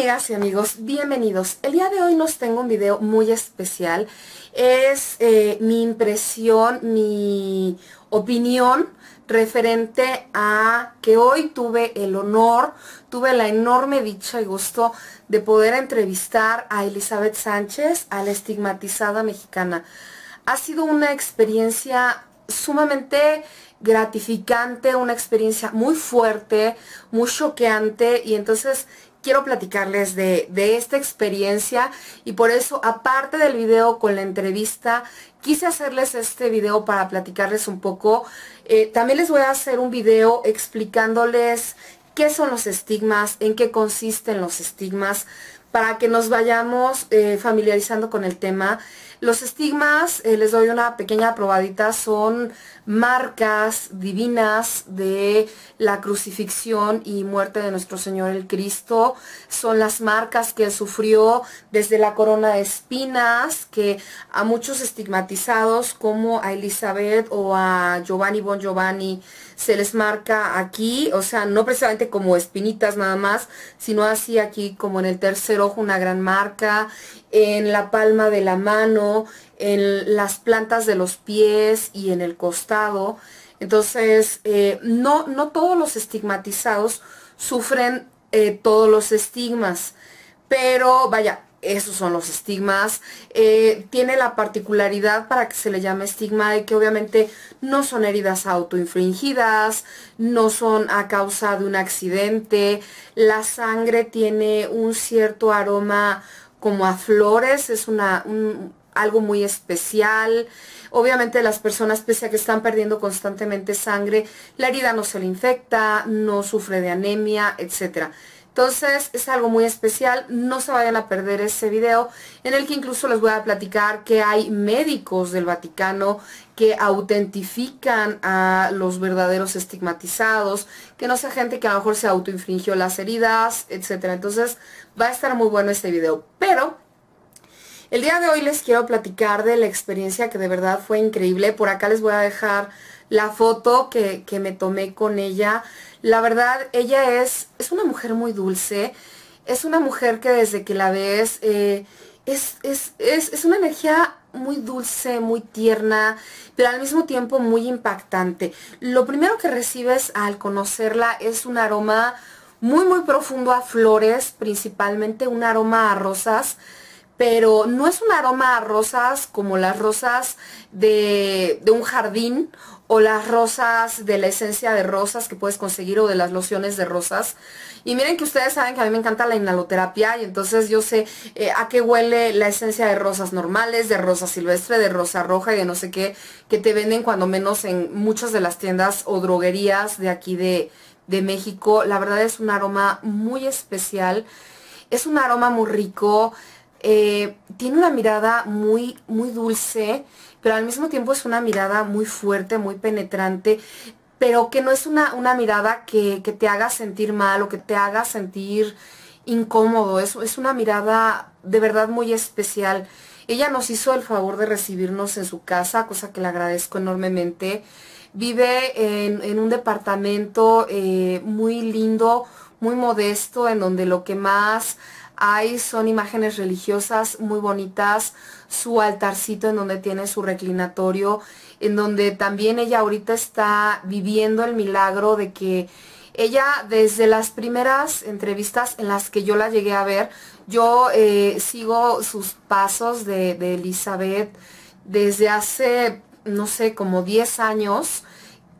amigas y amigos, bienvenidos. El día de hoy nos tengo un video muy especial. Es mi impresión, mi opinión referente a que hoy tuve el honor, tuve la enorme dicha y gusto de poder entrevistar a Elizabeth Sánchez, a la estigmatizada mexicana. Ha sido una experiencia sumamente gratificante, una experiencia muy fuerte, muy choqueante, y entonces quiero platicarles de esta experiencia, y por eso, aparte del video con la entrevista, quise hacerles este video para platicarles un poco. También les voy a hacer un video explicándoles qué son los estigmas, en qué consisten los estigmas, para que nos vayamos familiarizando con el tema. Los estigmas, les doy una pequeña probadita, son marcas divinas de la crucifixión y muerte de nuestro Señor el Cristo. Son las marcas que Él sufrió, desde la corona de espinas, que a muchos estigmatizados como a Elizabeth o a Giovanni Bon Giovanni se les marca aquí, o sea, no precisamente como espinitas nada más, sino así aquí como en el tercer ojo una gran marca, en la palma de la mano, en las plantas de los pies y en el costado. Entonces, no todos los estigmatizados sufren todos los estigmas, pero vaya, esos son los estigmas. Tiene la particularidad para que se le llame estigma de que obviamente no son heridas autoinfligidas, no son a causa de un accidente. La sangre tiene un cierto aroma como a flores, es algo muy especial. Obviamente las personas, pese a que están perdiendo constantemente sangre, la herida no se le infecta, no sufre de anemia, etc. Entonces es algo muy especial. No se vayan a perder ese video, en el que incluso les voy a platicar que hay médicos del Vaticano que autentifican a los verdaderos estigmatizados, que no sea gente que a lo mejor se autoinfligió las heridas, etc. Entonces va a estar muy bueno este video. Pero el día de hoy les quiero platicar de la experiencia que de verdad fue increíble. Por acá les voy a dejar la foto que me tomé con ella. La verdad, ella es una mujer muy dulce. Es una mujer que desde que la ves es una energía muy dulce, muy tierna, pero al mismo tiempo muy impactante. Lo primero que recibes al conocerla es un aroma muy profundo a flores, principalmente un aroma a rosas. Pero no es un aroma a rosas como las rosas de un jardín, o las rosas de la esencia de rosas que puedes conseguir, o de las lociones de rosas. Y miren que ustedes saben que a mí me encanta la inhaloterapia, y entonces yo sé a qué huele la esencia de rosas normales, de rosa silvestre, de rosa roja y de no sé qué, que te venden cuando menos en muchas de las tiendas o droguerías de aquí de México. La verdad es un aroma muy especial, es un aroma muy rico. Tiene una mirada muy dulce, pero al mismo tiempo es una mirada muy fuerte, muy penetrante, pero que no es una mirada que te haga sentir mal o que te haga sentir incómodo. Es una mirada de verdad muy especial. Ella nos hizo el favor de recibirnos en su casa, cosa que le agradezco enormemente. Vive en un departamento muy lindo, muy modesto, en donde lo que más hay son imágenes religiosas muy bonitas, su altarcito en donde tiene su reclinatorio, en donde también ella ahorita está viviendo el milagro de que ella, desde las primeras entrevistas en las que yo la llegué a ver, yo sigo sus pasos de Elizabeth desde hace, no sé, como 10 años,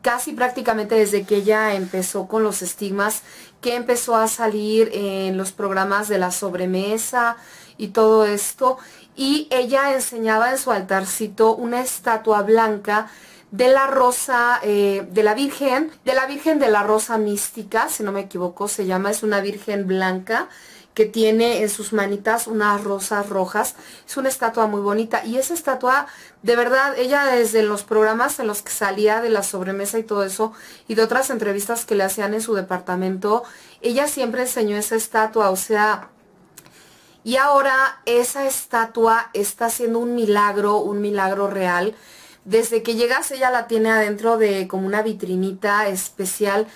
casi prácticamente desde que ella empezó con los estigmas, que empezó a salir en los programas de la sobremesa y todo esto. Y ella enseñaba en su altarcito una estatua blanca de la rosa, de la Virgen de la Rosa Mística, si no me equivoco se llama. Es una virgen blanca que tiene en sus manitas unas rosas rojas. Es una estatua muy bonita, y esa estatua, de verdad, ella desde los programas en los que salía de la sobremesa y todo eso, y de otras entrevistas que le hacían en su departamento, ella siempre enseñó esa estatua, o sea. Y ahora esa estatua está haciendo un milagro real. Desde que llegas ella la tiene adentro de como una vitrinita especial.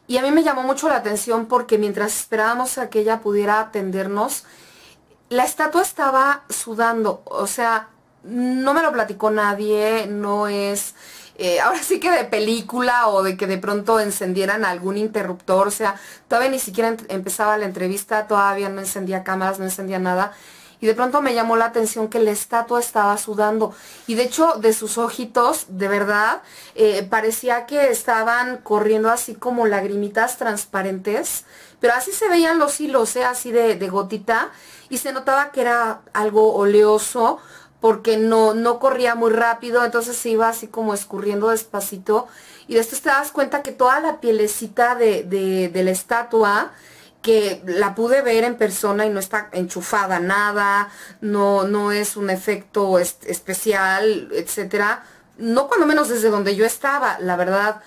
Y a mí me llamó mucho la atención porque mientras esperábamos a que ella pudiera atendernos, la estatua estaba sudando, o sea, no me lo platicó nadie, no es, ahora sí que de película o de que de pronto encendieran algún interruptor, o sea, todavía ni siquiera empezaba la entrevista, todavía no encendía cámaras, no encendía nada. Y de pronto me llamó la atención que la estatua estaba sudando. Y de hecho, de sus ojitos, de verdad, parecía que estaban corriendo así como lagrimitas transparentes. Pero así se veían los hilos, así de gotita. Y se notaba que era algo oleoso porque no corría muy rápido. Entonces se iba así como escurriendo despacito. Y después te das cuenta que toda la pielecita de la estatua, que la pude ver en persona y no está enchufada nada, no es un efecto especial, etcétera. No cuando menos desde donde yo estaba, la verdad.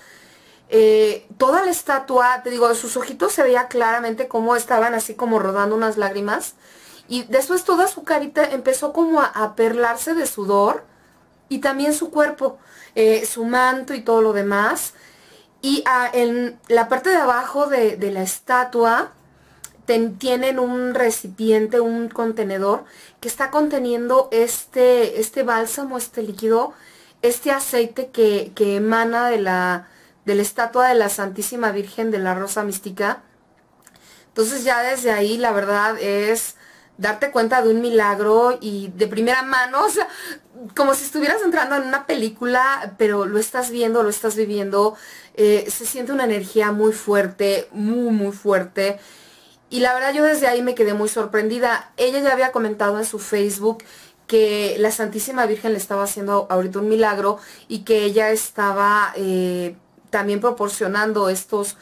Toda la estatua, te digo, de sus ojitos se veía claramente cómo estaban así como rodando unas lágrimas. Y después toda su carita empezó como a perlarse de sudor y también su cuerpo, su manto y todo lo demás. Y en la parte de abajo de la estatua tienen un recipiente, un contenedor que está conteniendo este bálsamo, este líquido, este aceite que emana de la estatua de la Santísima Virgen de la Rosa Mística. Entonces ya desde ahí la verdad es darte cuenta de un milagro y de primera mano, o sea, como si estuvieras entrando en una película, pero lo estás viendo, lo estás viviendo, se siente una energía muy fuerte, muy fuerte. Y la verdad yo desde ahí me quedé muy sorprendida. Ella ya había comentado en su Facebook que la Santísima Virgen le estaba haciendo ahorita un milagro y que ella estaba también proporcionando estos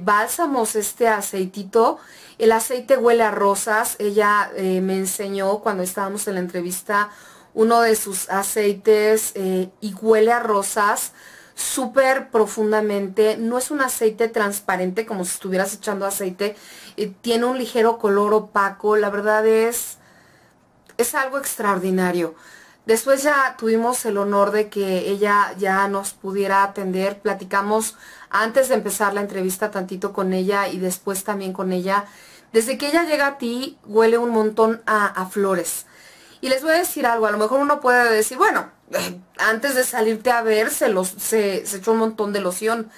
bálsamos, este aceitito. El aceite huele a rosas. Ella me enseñó cuando estábamos en la entrevista uno de sus aceites y huele a rosas súper profundamente. No es un aceite transparente como si estuvieras echando aceite, tiene un ligero color opaco, la verdad es algo extraordinario. Después ya tuvimos el honor de que ella ya nos pudiera atender, platicamos antes de empezar la entrevista tantito con ella y después también con ella. Desde que ella llega a ti huele un montón a flores. Y les voy a decir algo, a lo mejor uno puede decir, bueno, antes de salirte a ver se echó un montón de loción.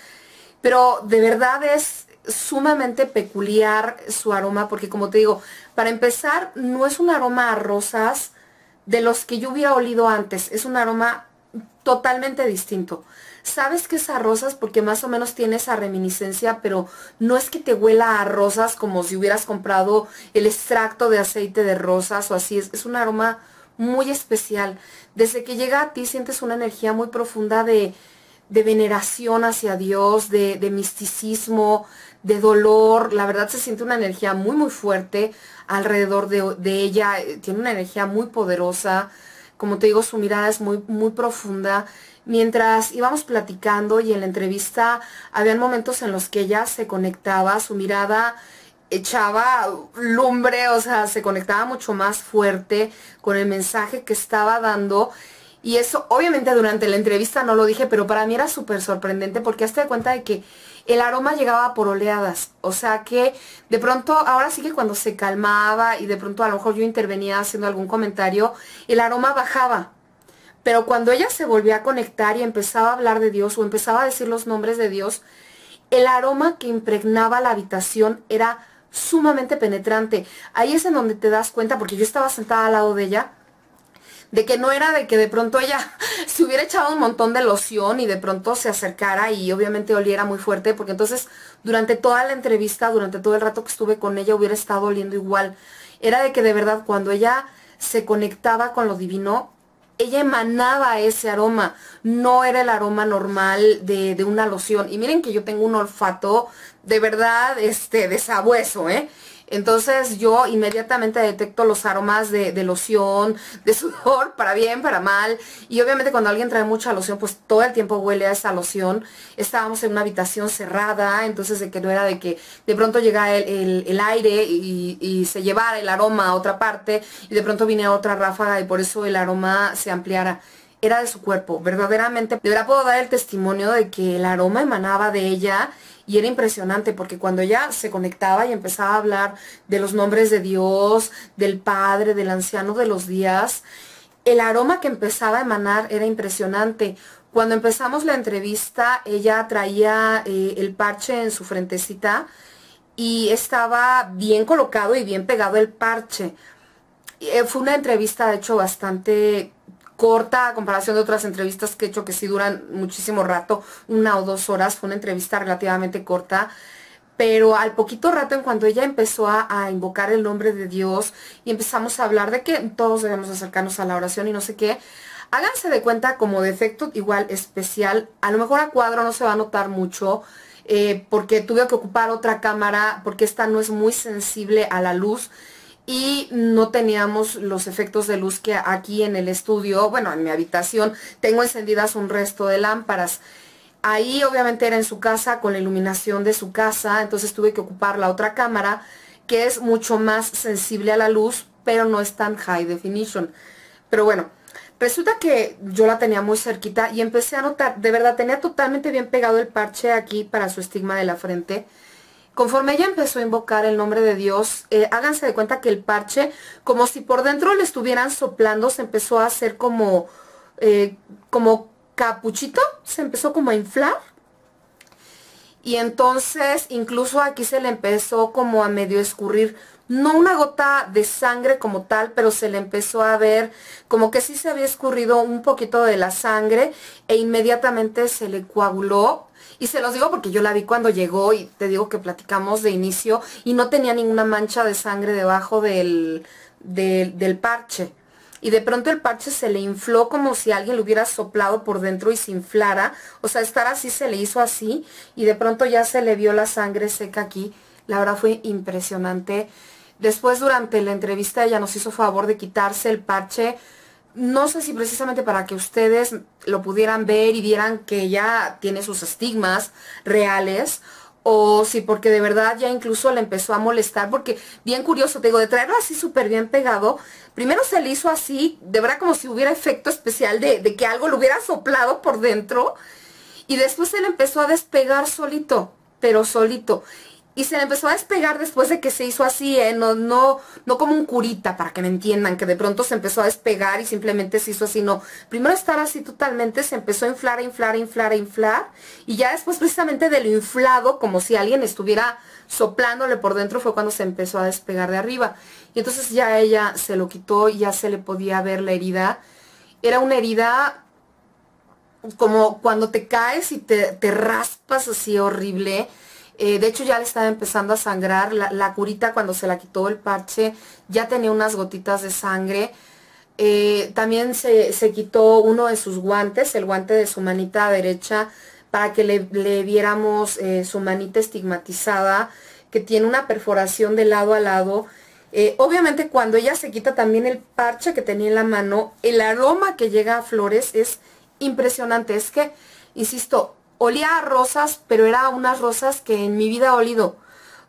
Pero de verdad es sumamente peculiar su aroma, porque como te digo, para empezar, no es un aroma a rosas de los que yo hubiera olido antes, es un aroma totalmente distinto. Sabes que es a rosas porque más o menos tiene esa reminiscencia, pero no es que te huela a rosas como si hubieras comprado el extracto de aceite de rosas o así, es un aroma muy especial. Desde que llega a ti sientes una energía muy profunda de veneración hacia Dios, de misticismo, de dolor. La verdad se siente una energía muy fuerte alrededor de ella. Tiene una energía muy poderosa. Como te digo, su mirada es muy profunda. Mientras íbamos platicando y en la entrevista habían momentos en los que ella se conectaba, su mirada echaba lumbre, o sea, se conectaba mucho más fuerte con el mensaje que estaba dando. Y eso, obviamente durante la entrevista no lo dije, pero para mí era súper sorprendente porque hazte de cuenta de que el aroma llegaba por oleadas. O sea que de pronto, ahora sí que cuando se calmaba y de pronto a lo mejor yo intervenía haciendo algún comentario, el aroma bajaba. Pero cuando ella se volvía a conectar y empezaba a hablar de Dios o empezaba a decir los nombres de Dios, el aroma que impregnaba la habitación era sumamente penetrante. Ahí es en donde te das cuenta, porque yo estaba sentada al lado de ella, de que no era de que de pronto ella se hubiera echado un montón de loción y de pronto se acercara y obviamente oliera muy fuerte, porque entonces durante toda la entrevista, durante todo el rato que estuve con ella hubiera estado oliendo igual. Era de que de verdad cuando ella se conectaba con lo divino, ella emanaba ese aroma, no era el aroma normal de una loción. Y miren que yo tengo un olfato de verdad de sabueso, ¿eh? Entonces yo inmediatamente detecto los aromas de loción, de sudor, para bien, para mal. Y obviamente cuando alguien trae mucha loción, pues todo el tiempo huele a esa loción. Estábamos en una habitación cerrada, entonces de que no era de que de pronto llegara el aire y se llevara el aroma a otra parte y de pronto viniera otra ráfaga y por eso el aroma se ampliara. era de su cuerpo. Verdaderamente, de verdad puedo dar el testimonio de que el aroma emanaba de ella y era impresionante porque cuando ella se conectaba y empezaba a hablar de los nombres de Dios, del Padre, del Anciano de los Días, el aroma que empezaba a emanar era impresionante. Cuando empezamos la entrevista, ella traía el parche en su frentecita y estaba bien colocado y bien pegado el parche. Fue una entrevista, de hecho, bastante corta a comparación de otras entrevistas que he hecho que sí duran muchísimo rato, 1 o 2 horas. Fue una entrevista relativamente corta, pero al poquito rato, en cuanto ella empezó a invocar el nombre de Dios y empezamos a hablar de que todos debemos acercarnos a la oración y no sé qué, háganse de cuenta como de efecto igual especial, a lo mejor a cuadro no se va a notar mucho, porque tuve que ocupar otra cámara, porque esta no es muy sensible a la luz, y no teníamos los efectos de luz que aquí en el estudio, bueno, en mi habitación, tengo encendidas un resto de lámparas. Ahí obviamente era en su casa, con la iluminación de su casa, entonces tuve que ocupar la otra cámara, que es mucho más sensible a la luz, pero no es tan high definition. Pero bueno, resulta que yo la tenía muy cerquita y empecé a notar, de verdad, tenía totalmente bien pegado el parche aquí para su estigma de la frente. Conforme ella empezó a invocar el nombre de Dios, háganse de cuenta que el parche, como si por dentro le estuvieran soplando, se empezó a hacer como capuchito, se empezó como a inflar. Y entonces incluso aquí se le empezó como a medio escurrir, no una gota de sangre como tal, pero se le empezó a ver como que sí se había escurrido un poquito de la sangre e inmediatamente se le coaguló. Y se los digo porque yo la vi cuando llegó y te digo que platicamos de inicio y no tenía ninguna mancha de sangre debajo del parche. Y de pronto el parche se le infló como si alguien lo hubiera soplado por dentro y se inflara. O sea, estar así se le hizo así y de pronto ya se le vio la sangre seca aquí. La verdad fue impresionante. Después durante la entrevista ella nos hizo favor de quitarse el parche. No sé si precisamente para que ustedes lo pudieran ver y vieran que ella tiene sus estigmas reales, o si porque de verdad ya incluso le empezó a molestar, porque bien curioso, te digo, de traerlo así súper bien pegado, primero se le hizo así, de verdad como si hubiera efecto especial de que algo lo hubiera soplado por dentro, y después se le empezó a despegar solito, pero solito. Y se le empezó a despegar después de que se hizo así, no como un curita, para que me entiendan, que de pronto se empezó a despegar y simplemente se hizo así, no. Primero estar así totalmente, se empezó a inflar, a inflar, a inflar, a inflar, y ya después precisamente de lo inflado, como si alguien estuviera soplándole por dentro, fue cuando se empezó a despegar de arriba. Y entonces ya ella se lo quitó y ya se le podía ver la herida. Era una herida como cuando te caes y te raspas así horrible. De hecho ya le estaba empezando a sangrar, la curita cuando se la quitó el parche ya tenía unas gotitas de sangre. También se quitó uno de sus guantes, el guante de su manita derecha, para que le viéramos su manita estigmatizada, que tiene una perforación de lado a lado. Obviamente cuando ella se quita también el parche que tenía en la mano, el aroma que llega a flores es impresionante. Es que, insisto, olía a rosas, pero era unas rosas que en mi vida he olido.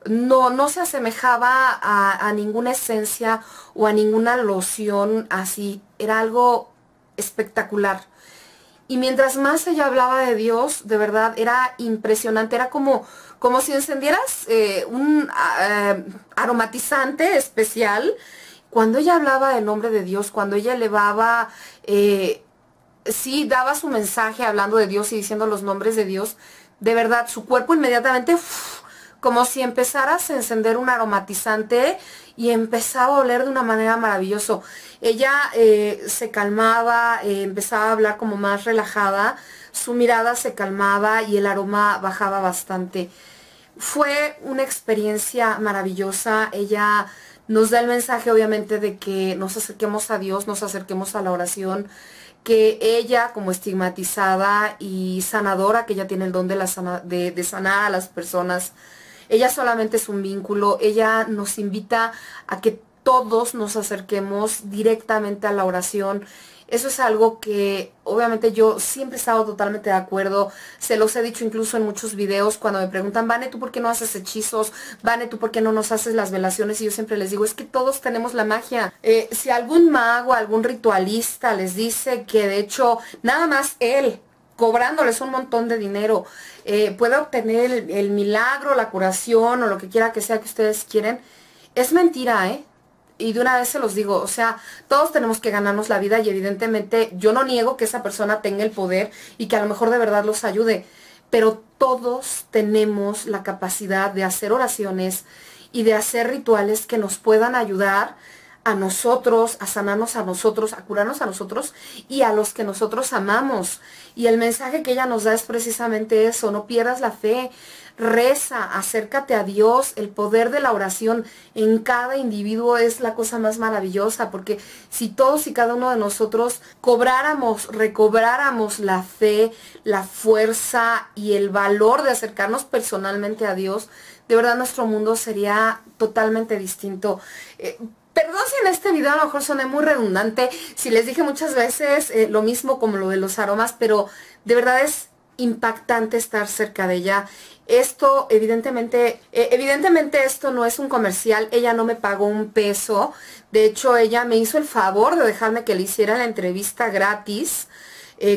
No se asemejaba a ninguna esencia o a ninguna loción así. Era algo espectacular. Y mientras más ella hablaba de Dios, de verdad, era impresionante. Era como si encendieras un aromatizante especial. Cuando ella hablaba del nombre de Dios, cuando ella elevaba... sí, daba su mensaje hablando de Dios y diciendo los nombres de Dios, de verdad, su cuerpo inmediatamente, como si empezaras a encender un aromatizante y empezaba a oler de una manera maravillosa. Ella se calmaba, empezaba a hablar como más relajada, su mirada se calmaba y el aroma bajaba bastante. Fue una experiencia maravillosa. Ella nos da el mensaje obviamente de que nos acerquemos a Dios, nos acerquemos a la oración, que ella como estigmatizada y sanadora, que ella tiene el don de sanar a las personas, ella solamente es un vínculo. Ella nos invita a que todos nos acerquemos directamente a la oración. Eso es algo que obviamente yo siempre he estado totalmente de acuerdo. Se los he dicho incluso en muchos videos cuando me preguntan, Vane, ¿tú por qué no haces hechizos? Vane, ¿tú por qué no nos haces las velaciones? Y yo siempre les digo, es que todos tenemos la magia. Si algún mago, algún ritualista les dice que de hecho nada más él, cobrándoles un montón de dinero, puede obtener el milagro, la curación o lo que quiera que sea que ustedes quieren, es mentira, ¿eh? Y de una vez se los digo, o sea, todos tenemos que ganarnos la vida y evidentemente yo no niego que esa persona tenga el poder y que a lo mejor de verdad los ayude, pero todos tenemos la capacidad de hacer oraciones y de hacer rituales que nos puedan ayudar a nosotros, a sanarnos a nosotros, a curarnos a nosotros y a los que nosotros amamos. Y el mensaje que ella nos da es precisamente eso, no pierdas la fe, reza, acércate a Dios. El poder de la oración en cada individuo es la cosa más maravillosa, porque si todos y cada uno de nosotros recobráramos la fe, la fuerza y el valor de acercarnos personalmente a Dios, de verdad nuestro mundo sería totalmente distinto. Perdón si en este video a lo mejor soné muy redundante, si les dije muchas veces lo mismo como lo de los aromas, pero de verdad es impactante estar cerca de ella. Esto, evidentemente esto no es un comercial, ella no me pagó un peso, de hecho ella me hizo el favor de dejarme que le hiciera la entrevista gratis.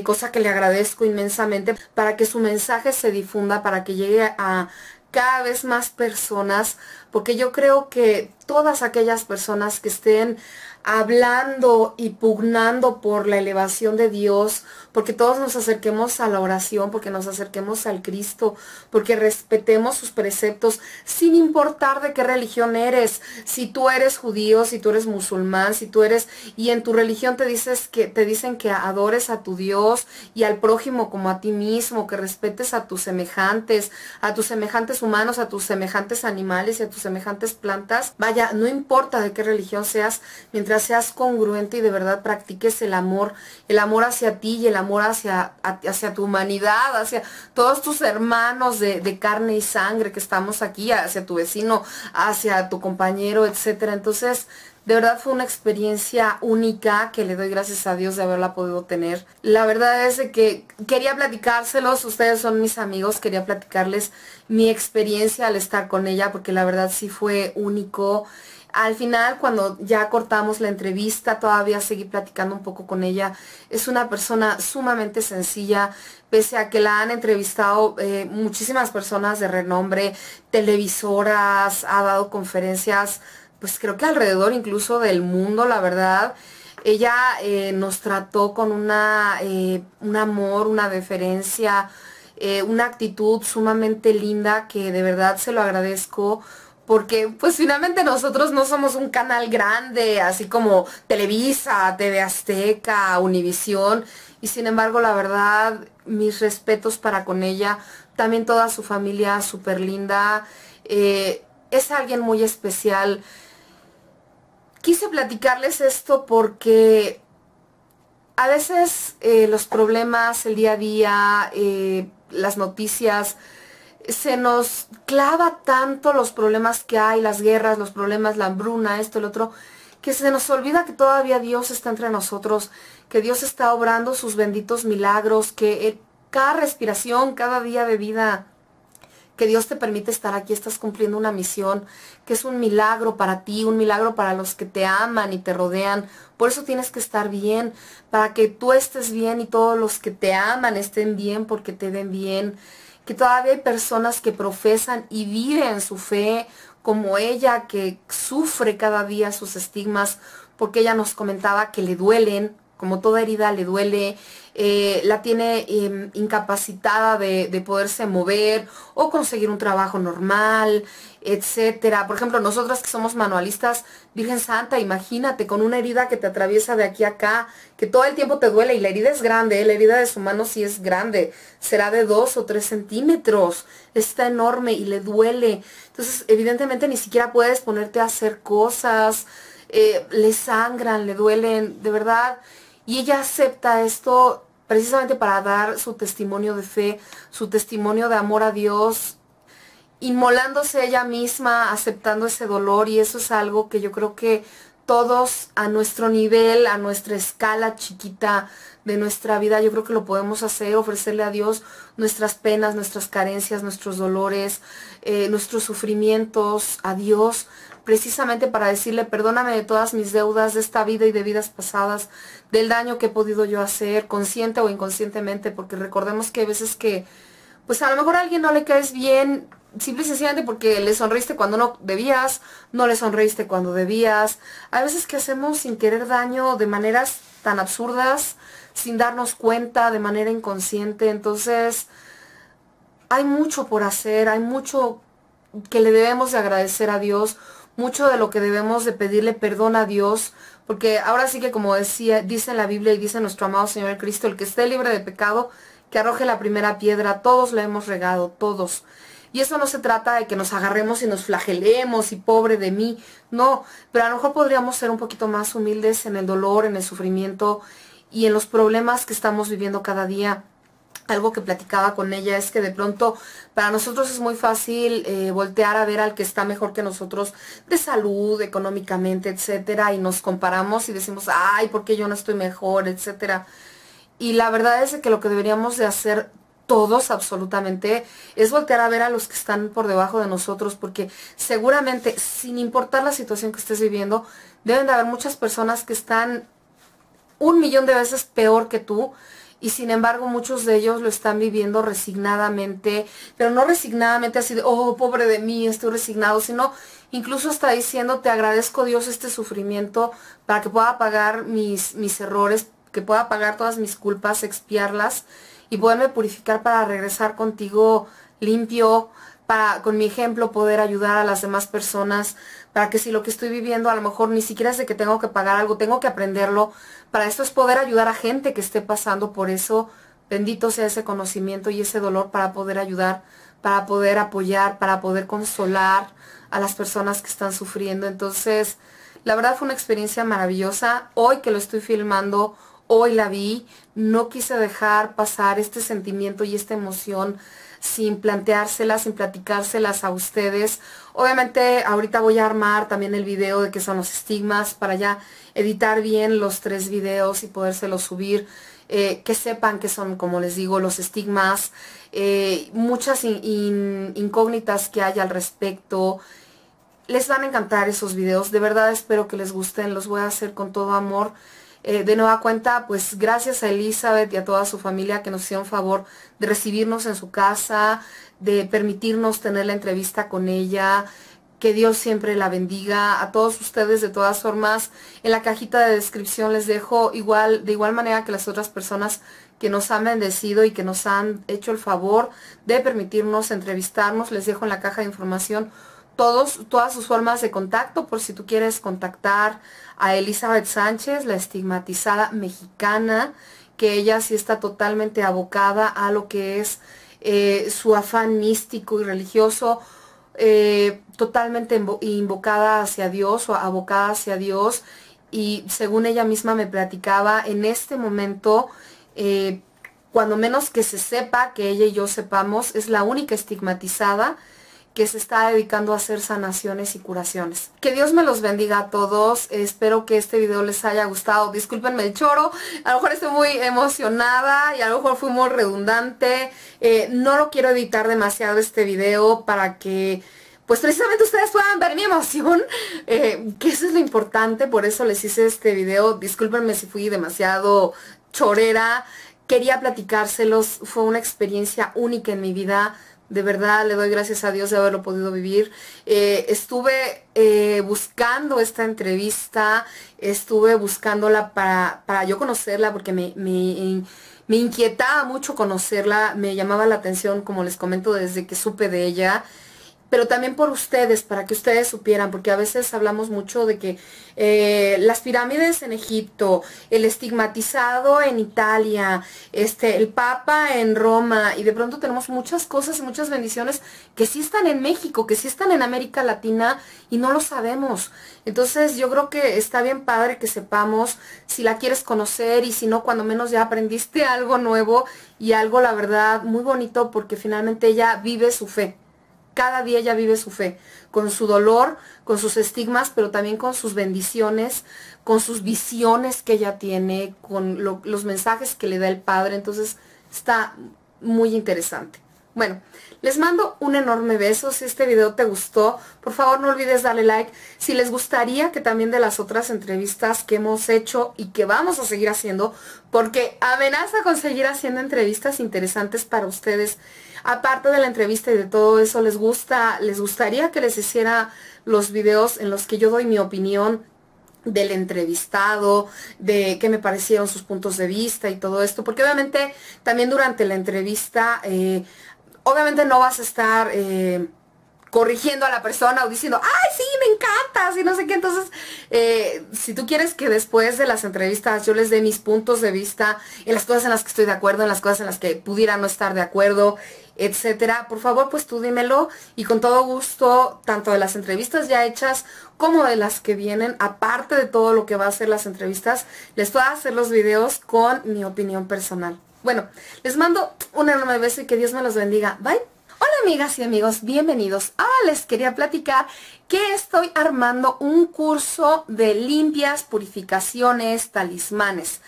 Cosa que le agradezco inmensamente, para que su mensaje se difunda, para que llegue a cada vez más personas, porque yo creo que todas aquellas personas que estén hablando y pugnando por la elevación de Dios, porque todos nos acerquemos a la oración, porque nos acerquemos al Cristo, porque respetemos sus preceptos, sin importar de qué religión eres, si tú eres judío, si tú eres musulmán, si tú eres, y en tu religión te dicen que adores a tu Dios y al prójimo como a ti mismo, que respetes a tus semejantes humanos, a tus semejantes animales y a tus semejantes plantas. Vaya, no importa de qué religión seas, mientras seas congruente y de verdad practiques el amor hacia ti y el amor hacia tu humanidad, hacia todos tus hermanos de carne y sangre que estamos aquí, hacia tu vecino, hacia tu compañero, etcétera. Entonces, de verdad fue una experiencia única que le doy gracias a Dios de haberla podido tener. La verdad es de que quería platicárselos, ustedes son mis amigos, quería platicarles mi experiencia al estar con ella, porque la verdad sí fue único. Al final, cuando ya cortamos la entrevista, todavía seguí platicando un poco con ella. Es una persona sumamente sencilla, pese a que la han entrevistado muchísimas personas de renombre, televisoras, ha dado conferencias, pues creo que alrededor incluso del mundo, la verdad. Ella nos trató con un amor, una deferencia, una actitud sumamente linda que de verdad se lo agradezco. Porque pues finalmente nosotros no somos un canal grande, así como Televisa, TV Azteca, Univisión. Y sin embargo, la verdad, mis respetos para con ella. También toda su familia súper linda. Es alguien muy especial. Quise platicarles esto porque a veces los problemas, el día a día, las noticias, se nos clava tanto los problemas que hay, las guerras, los problemas, la hambruna, esto, el otro, que se nos olvida que todavía Dios está entre nosotros, que Dios está obrando sus benditos milagros, que cada respiración, cada día de vida que Dios te permite estar aquí, estás cumpliendo una misión, que es un milagro para ti, un milagro para los que te aman y te rodean. Por eso tienes que estar bien, para que tú estés bien y todos los que te aman estén bien, porque te ven bien. Que todavía hay personas que profesan y viven su fe, como ella, que sufre cada día sus estigmas, porque ella nos comentaba que le duelen, como toda herida le duele, la tiene incapacitada de poderse mover o conseguir un trabajo normal, etcétera. Por ejemplo, nosotras que somos manualistas, Virgen Santa, imagínate con una herida que te atraviesa de aquí a acá, que todo el tiempo te duele, y la herida es grande, la herida de su mano sí es grande, será de 2 o 3 centímetros, está enorme y le duele. Entonces, evidentemente ni siquiera puedes ponerte a hacer cosas, le sangran, le duelen, de verdad. Y ella acepta esto precisamente para dar su testimonio de fe, su testimonio de amor a Dios, inmolándose ella misma, aceptando ese dolor, y eso es algo que yo creo que todos a nuestro nivel, a nuestra escala chiquita de nuestra vida, yo creo que lo podemos hacer, ofrecerle a Dios nuestras penas, nuestras carencias, nuestros dolores, nuestros sufrimientos a Dios, precisamente para decirle, perdóname de todas mis deudas de esta vida y de vidas pasadas, del daño que he podido yo hacer, consciente o inconscientemente, porque recordemos que hay veces que, pues a lo mejor a alguien no le caes bien, simple y sencillamente porque le sonreíste cuando no debías, no le sonreíste cuando debías. Hay veces que hacemos sin querer daño de maneras tan absurdas, sin darnos cuenta, de manera inconsciente. Entonces, hay mucho por hacer, hay mucho que le debemos de agradecer a Dios, mucho de lo que debemos de pedirle perdón a Dios, porque ahora sí que como decía, dice en la Biblia y dice nuestro amado Señor Cristo, el que esté libre de pecado, que arroje la primera piedra. Todos la hemos regado, todos. Y eso no se trata de que nos agarremos y nos flagelemos y pobre de mí, no, pero a lo mejor podríamos ser un poquito más humildes en el dolor, en el sufrimiento y en los problemas que estamos viviendo cada día. Algo que platicaba con ella es que de pronto para nosotros es muy fácil voltear a ver al que está mejor que nosotros de salud, económicamente, etcétera, y nos comparamos y decimos, ay, ¿por qué yo no estoy mejor?, etcétera. Y la verdad es que lo que deberíamos de hacer todos absolutamente es voltear a ver a los que están por debajo de nosotros, porque seguramente, sin importar la situación que estés viviendo, deben de haber muchas personas que están 1.000.000 de veces peor que tú, y sin embargo muchos de ellos lo están viviendo resignadamente, pero no resignadamente así de, oh, pobre de mí, estoy resignado, sino incluso hasta diciendo, te agradezco Dios este sufrimiento para que pueda pagar mis errores, que pueda pagar todas mis culpas, expiarlas y poderme purificar para regresar contigo limpio, para con mi ejemplo poder ayudar a las demás personas, para que si lo que estoy viviendo a lo mejor ni siquiera es de que tengo que pagar algo, tengo que aprenderlo. Para esto es poder ayudar a gente que esté pasando por eso. Bendito sea ese conocimiento y ese dolor para poder ayudar, para poder apoyar, para poder consolar a las personas que están sufriendo. Entonces, la verdad fue una experiencia maravillosa. Hoy que lo estoy filmando, hoy la vi, no quise dejar pasar este sentimiento y esta emoción sin planteárselas, sin platicárselas a ustedes. Obviamente ahorita voy a armar también el video de qué son los estigmas para ya editar bien los 3 videos y podérselos subir. Que sepan que son, como les digo, los estigmas, muchas incógnitas que hay al respecto. Les van a encantar esos videos, de verdad espero que les gusten, los voy a hacer con todo amor. De nueva cuenta, pues gracias a Elizabeth y a toda su familia que nos hicieron favor de recibirnos en su casa, de permitirnos tener la entrevista con ella. Que Dios siempre la bendiga. A todos ustedes, de todas formas, en la cajita de descripción les dejo de igual manera que las otras personas que nos han bendecido y que nos han hecho el favor de permitirnos entrevistarnos, les dejo en la caja de información todas sus formas de contacto por si tú quieres contactar a Elizabeth Sánchez, la estigmatizada mexicana, que ella sí está totalmente abocada a lo que es su afán místico y religioso, totalmente invocada hacia Dios o abocada hacia Dios. Y según ella misma me platicaba, en este momento, cuando menos que se sepa, que ella y yo sepamos, es la única estigmatizada que se está dedicando a hacer sanaciones y curaciones. Que Dios me los bendiga a todos. Espero que este video les haya gustado. Discúlpenme el choro, a lo mejor estoy muy emocionada y a lo mejor fui muy redundante. No lo quiero editar demasiado este video para que pues precisamente ustedes puedan ver mi emoción, que eso es lo importante. Por eso les hice este video. Discúlpenme si fui demasiado chorera. Quería platicárselos, fue una experiencia única en mi vida. De verdad le doy gracias a Dios de haberlo podido vivir. Estuve buscando esta entrevista, estuve buscándola para yo conocerla, porque me inquietaba mucho conocerla, me llamaba la atención, como les comento, desde que supe de ella. Pero también por ustedes, para que ustedes supieran, porque a veces hablamos mucho de que las pirámides en Egipto, el estigmatizado en Italia, el Papa en Roma, y de pronto tenemos muchas cosas y muchas bendiciones que sí están en México, que sí están en América Latina y no lo sabemos. Entonces yo creo que está bien padre que sepamos, si la quieres conocer, y si no, cuando menos ya aprendiste algo nuevo y algo, la verdad, muy bonito, porque finalmente ella vive su fe. cada día ella vive su fe, con su dolor, con sus estigmas, pero también con sus bendiciones, con sus visiones que ella tiene, con los mensajes que le da el Padre. Entonces está muy interesante. Bueno, les mando un enorme beso. Si este video te gustó, por favor no olvides darle like. Si les gustaría que también de las otras entrevistas que hemos hecho y que vamos a seguir haciendo, porque amenaza con seguir haciendo entrevistas interesantes para ustedes. Aparte de la entrevista y de todo eso, les gustaría que les hiciera los videos en los que yo doy mi opinión del entrevistado, de qué me parecieron sus puntos de vista y todo esto, porque obviamente también durante la entrevista, obviamente no vas a estar corrigiendo a la persona o diciendo, ¡ay, sí, me encantas! Y no sé qué. Entonces, si tú quieres que después de las entrevistas yo les dé mis puntos de vista en las cosas en las que estoy de acuerdo, en las cosas en las que pudiera no estar de acuerdo, etcétera, por favor, pues tú dímelo y con todo gusto, tanto de las entrevistas ya hechas como de las que vienen, aparte de todo lo que va a ser las entrevistas, les voy a hacer los videos con mi opinión personal. Bueno, les mando un enorme beso y que Dios me los bendiga. Bye. Hola amigas y amigos, bienvenidos. Ahora les quería platicar que estoy armando un curso de limpias, purificaciones, talismanes.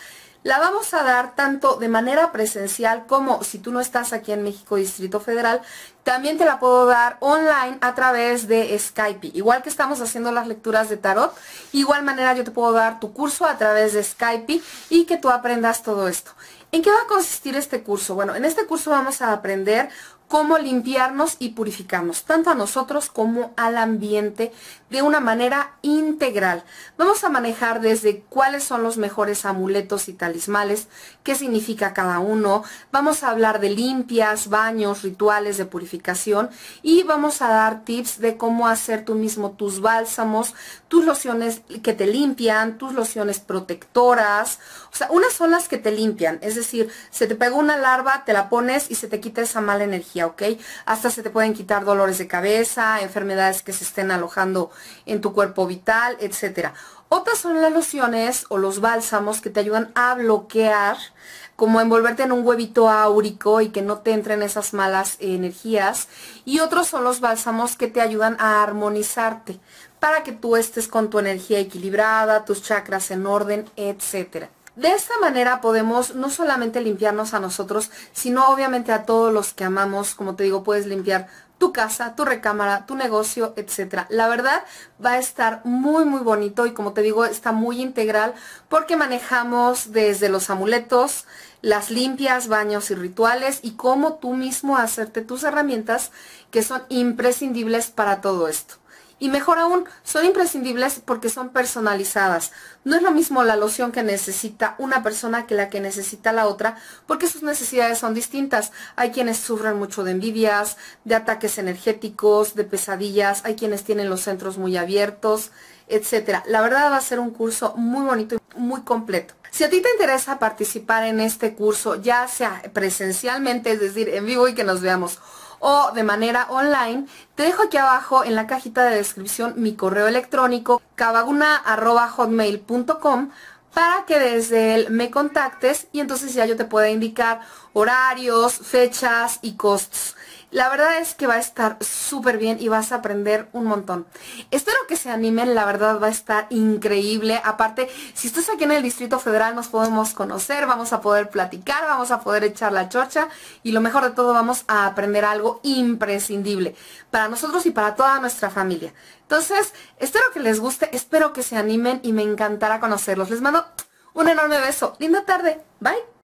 La vamos a dar tanto de manera presencial como si tú no estás aquí en México, Distrito Federal, también te la puedo dar online a través de Skype. Igual que estamos haciendo las lecturas de tarot, igual manera yo te puedo dar tu curso a través de Skype y que tú aprendas todo esto. ¿En qué va a consistir este curso? Bueno, en este curso vamos a aprender cómo limpiarnos y purificarnos, tanto a nosotros como al ambiente, de una manera integral. Vamos a manejar desde cuáles son los mejores amuletos y talismanes, qué significa cada uno, vamos a hablar de limpias, baños, rituales de purificación y vamos a dar tips de cómo hacer tú mismo tus bálsamos, tus lociones que te limpian, tus lociones protectoras. O sea, unas son las que te limpian, es decir, se te pegó una larva, te la pones y se te quita esa mala energía, ¿ok? Hasta se te pueden quitar dolores de cabeza, enfermedades que se estén alojando en tu cuerpo vital, etcétera. Otras son las lociones o los bálsamos que te ayudan a bloquear, como envolverte en un huevito áurico y que no te entren esas malas energías. Y otros son los bálsamos que te ayudan a armonizarte, para que tú estés con tu energía equilibrada, tus chakras en orden, etcétera. De esta manera podemos no solamente limpiarnos a nosotros, sino obviamente a todos los que amamos. Como te digo, puedes limpiar tu casa, tu recámara, tu negocio, etcétera. La verdad va a estar muy muy bonito y como te digo está muy integral porque manejamos desde los amuletos, las limpias, baños y rituales y cómo tú mismo hacerte tus herramientas que son imprescindibles para todo esto. Y mejor aún, son imprescindibles porque son personalizadas. No es lo mismo la loción que necesita una persona que la que necesita la otra, porque sus necesidades son distintas. Hay quienes sufren mucho de envidias, de ataques energéticos, de pesadillas, hay quienes tienen los centros muy abiertos, etcétera. La verdad va a ser un curso muy bonito y muy completo. Si a ti te interesa participar en este curso, ya sea presencialmente, es decir, en vivo y que nos veamos, o de manera online, te dejo aquí abajo en la cajita de descripción mi correo electrónico cavaguna@hotmail.com para que desde él me contactes y entonces ya yo te pueda indicar horarios, fechas y costos. La verdad es que va a estar súper bien y vas a aprender un montón. Espero que se animen, la verdad va a estar increíble. Aparte, si estás aquí en el Distrito Federal nos podemos conocer, vamos a poder platicar, vamos a poder echar la chorcha y lo mejor de todo, vamos a aprender algo imprescindible para nosotros y para toda nuestra familia. Entonces, espero que les guste, espero que se animen y me encantará conocerlos. Les mando un enorme beso. Linda tarde. Bye.